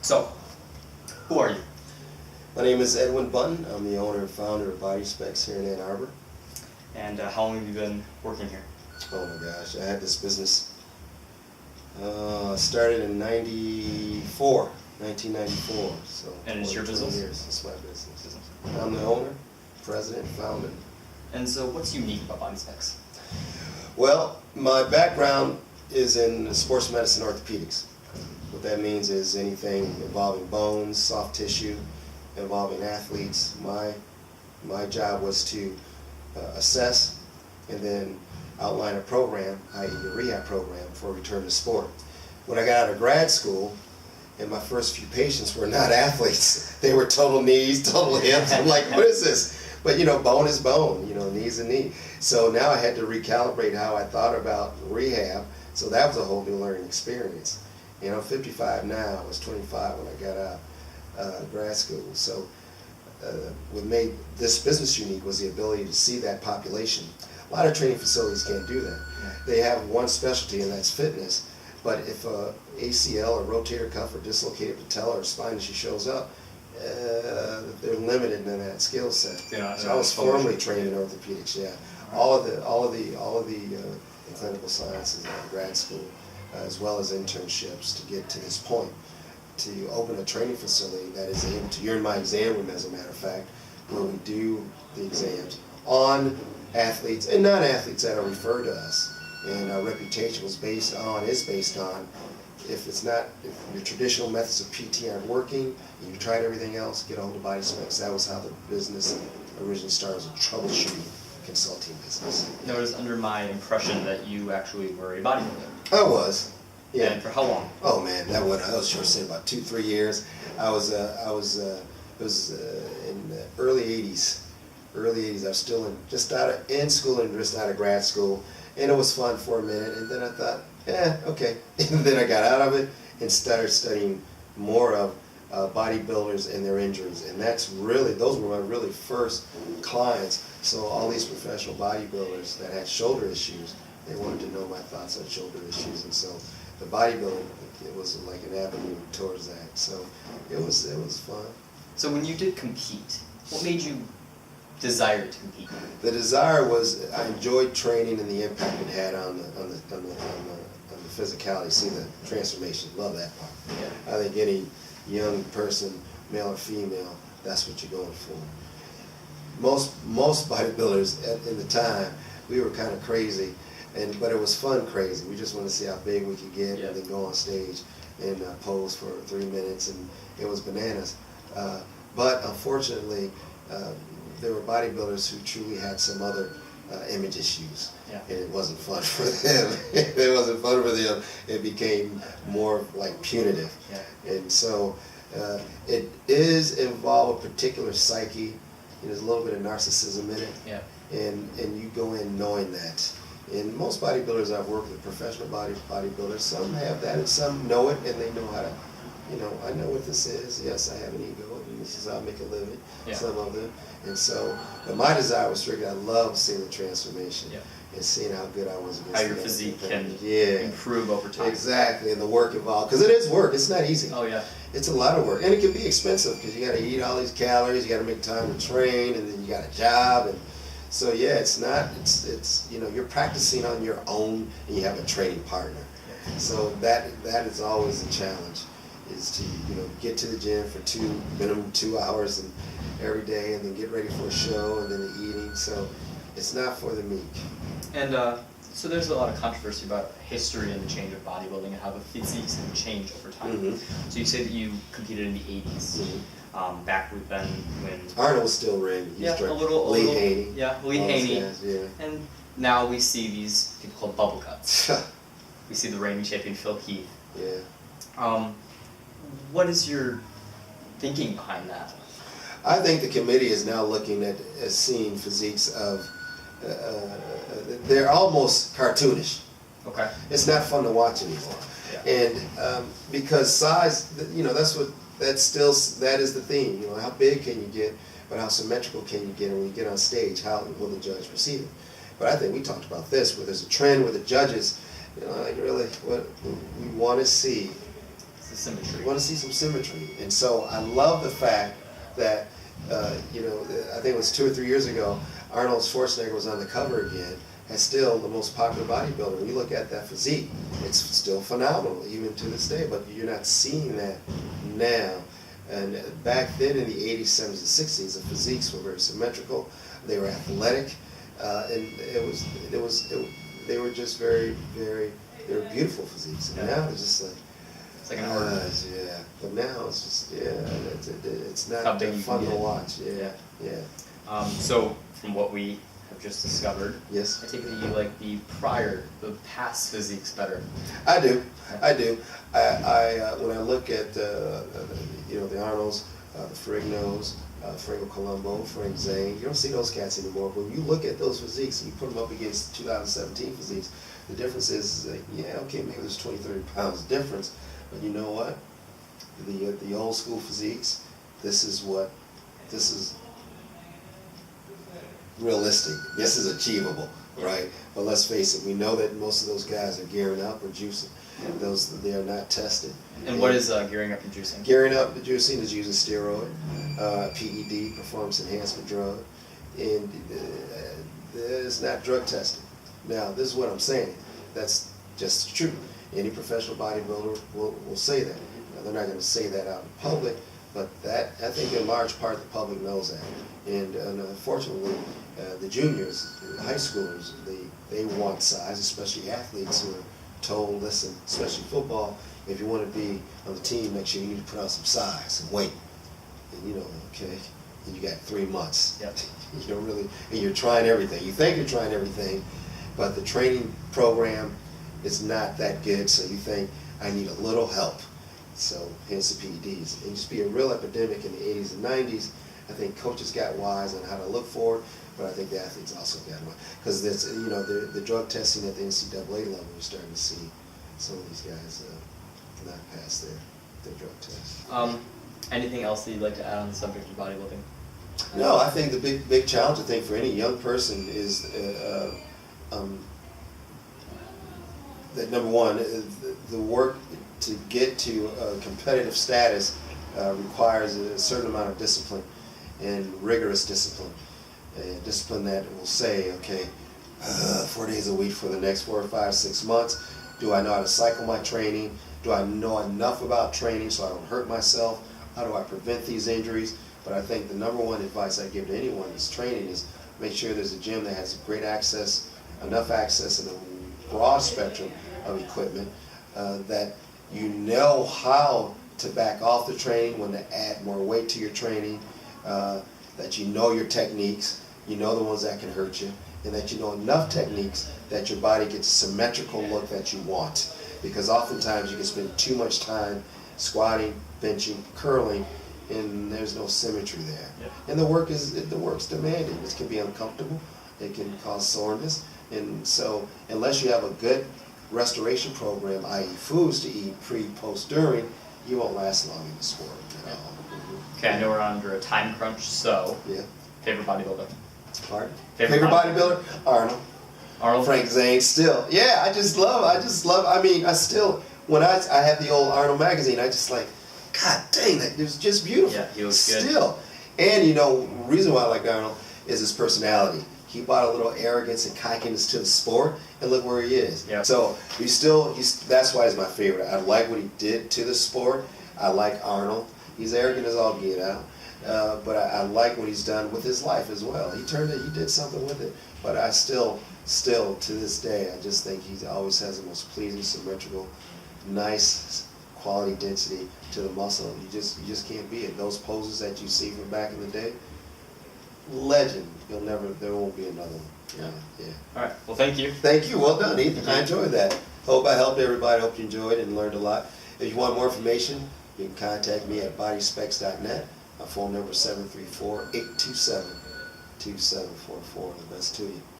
So, who are you? My name is Edwin Bunn. I'm the owner and founder of Bodyspecs here in Ann Arbor. And how long have you been working here? Oh my gosh, I had this business started in 1994. So and it's your business? Years. It's my business. I'm the owner, president, founder. And so what's unique about Bodyspecs? Well, my background is in sports medicine orthopedics. What that means is anything involving bones, soft tissue, involving athletes. My job was to assess and then outline a program, i.e. a rehab program for return to sport. When I got out of grad school, and my first few patients were not athletes, they were total knees, total hips. I'm like, what is this? But bone is bone, knee's a knee. So now I had to recalibrate how I thought about rehab. So that was a whole new learning experience. I'm 55 now. I was 25 when I got out of grad school. So what made this business unique was the ability to see that population. A lot of training facilities can't do that. They have one specialty, and that's fitness. But if a ACL or rotator cuff or dislocated patella or spine issue shows up, they're limited in that skill set. So I was formally trained in orthopedics. Yeah, all of the clinical sciences at grad school, as well as internships, to get to this point, to open a training facility that is able to. You're in my exam room, as a matter of fact, where we do the exams on athletes and non-athletes that are referred to us. And our reputation is based on if your traditional methods of PT aren't working, and you tried everything else, get a hold of Bodyspecs. That was how the business originally started, as a troubleshooting consulting business. It was under my impression that you actually were a bodybuilder. I was. Yeah. And for how long? Oh man, that was short stint, about 2-3 years. It was in the early '80s. I was still in school and just out of grad school. And it was fun for a minute, and then I thought, okay. And then I got out of it and started studying more of bodybuilders and their injuries. And those were my really first clients. So all these professional bodybuilders that had shoulder issues, they wanted to know my thoughts on shoulder issues. And so the bodybuilding, it was like an avenue towards that. So it was fun. So when you did compete, what made you desire to compete? The desire was I enjoyed training and the impact it had on the physicality. See the transformation. Love that part. Yeah. I think any young person, male or female, that's what you're going for. Most bodybuilders in the time, we were kind of crazy, but it was fun crazy. We just wanted to see how big we could get, and then go on stage and pose for 3 minutes, and it was bananas. But unfortunately, there were bodybuilders who truly had some other image issues, and it wasn't fun for them. It wasn't fun for them. It became more like punitive, and so it is involved with particular psyche. There's a little bit of narcissism in it, and you go in knowing that. And most bodybuilders I've worked with, professional bodybuilders, some have that and some know it, and they know how to. I know what this is. Yes, I have an ego, and this is how I make a living. Some of them, and so. But my desire was strictly, I love seeing the transformation and seeing how good I was. How your physique can improve over time. Exactly, and the work involved, because it is work. It's not easy. Oh yeah. It's a lot of work, and it can be expensive because you got to eat all these calories. You got to make time to train, and then you got a job, and so it's not. It's you're practicing on your own, and you have a training partner. So that is always a challenge. Is to get to the gym for minimum 2 hours and every day, and then get ready for a show, and then the eating. So it's not for the meek. And so there's a lot of controversy about history and the change of bodybuilding and how the physiques have changed over time. So you say that you competed in the '80s, back when Arnold was still ring. Lee Haney. Lee Haney. And now we see these people called bubble cuts. We see the reigning champion Phil Heath. What is your thinking behind that? I think the committee is now looking at seeing physiques of, they're almost cartoonish. Okay. It's not fun to watch anymore. And because size, that is the theme. How big can you get, but how symmetrical can you get, and when you get on stage, how will the judge perceive it? But I think we talked about this, where there's a trend where the judges, really, what we want to see the symmetry. You want to see some symmetry. And so I love the fact that, you know, I think it was 2 or 3 years ago, Arnold Schwarzenegger was on the cover again, and still the most popular bodybuilder. When you look at that physique, it's still phenomenal, even to this day, but you're not seeing that now. And back then in the 80s, 70s, and 60s, the physiques were very symmetrical. They were athletic, and they were just very, very, they were beautiful physiques. And now it's just like, it's like an order. yeah. But now it's just, it's not How big fun you to can get. watch. Yeah. So from what we have just discovered, Yes. I take it that you like the past physiques better. I do. I do. When I look at you know, the Arnolds, the Ferrignos, Franco Columbo, Frank Zane, you don't see those cats anymore. But when you look at those physiques and you put them up against 2017 physiques, the difference is like, yeah, okay, maybe there's 20, 30 pounds difference, but you know what? The old school physiques, this is realistic. This is achievable, right? But let's face it, we know that most of those guys are gearing up or juicing. They are not tested. And what is gearing up and juicing? Gearing up and juicing is using steroid, PED, performance enhancement drug, and it's not drug tested. Now, this is what I'm saying. That's just true. Any professional bodybuilder will say that. Now, they're not going to say that out in public, but that, I think in large part the public knows that. And unfortunately, the juniors, the high schoolers, they want size, especially athletes who are told, listen, especially football, if you want to be on the team next year, you need to put on some size and weight. And you know, okay, and you got 3 months. Yep. You don't really, and you're trying everything. You think you're trying everything, but the training program is not that good, so you think, I need a little help. So hence the PEDs. It used to be a real epidemic in the 80s and 90s. I think coaches got wise on how to look for it, but I think the athletes also got wise. Because there's, you know, the drug testing at the NCAA level, we're starting to see some of these guys not pass their drug test. Anything else that you'd like to add on the subject of bodybuilding? No, I think the big challenge, I think, for any young person is that number one, the work to get to competitive status requires a certain amount of discipline and rigorous discipline. Discipline that will say, okay, 4 days a week for the next 4 or 5, 6 months. Do I know how to cycle my training? Do I know enough about training so I don't hurt myself? How do I prevent these injuries? But I think the number one advice I give to anyone that's training is make sure there's a gym that has great access, enough access, and a broad spectrum of equipment that you know how to back off the training, when to add more weight to your training, that you know your techniques, you know the ones that can hurt you, and that you know enough techniques that your body gets a symmetrical look that you want. Because oftentimes you can spend too much time squatting, benching, curling, and there's no symmetry there. Yep. And the work's demanding. It can be uncomfortable. It can cause soreness. And so unless you have a good restoration program, i.e. foods to eat pre, post, during, you won't last long in the sport at all. Okay, I know we're under a time crunch, so Yeah. favorite bodybuilder? Pardon? Favorite bodybuilder? Arnold. Arnold? Frank Zane still. Yeah, I mean, I still, when I have the old Arnold magazine, I just like, God dang, that it was just beautiful. Yeah, he was good. Still. And you know, the reason why I like Arnold is his personality. He brought a little arrogance and cockiness to the sport, and look where he is. Yeah. So that's why he's my favorite. I like what he did to the sport. I like Arnold. He's arrogant as all get out. But I like what he's done with his life as well. He did something with it. But I still to this day, I just think he always has the most pleasing, symmetrical, nice quality density to the muscle. You just can't beat it. Those poses that you see from back in the day, legend. There won't be another one. Yeah. All right. Well, thank you. Thank you. Well done, Ethan. I enjoyed that. Hope I helped everybody. Hope you enjoyed it and learned a lot. If you want more information, you can contact me at bodyspecs.net. My phone number is 734-827-2744. The best to you.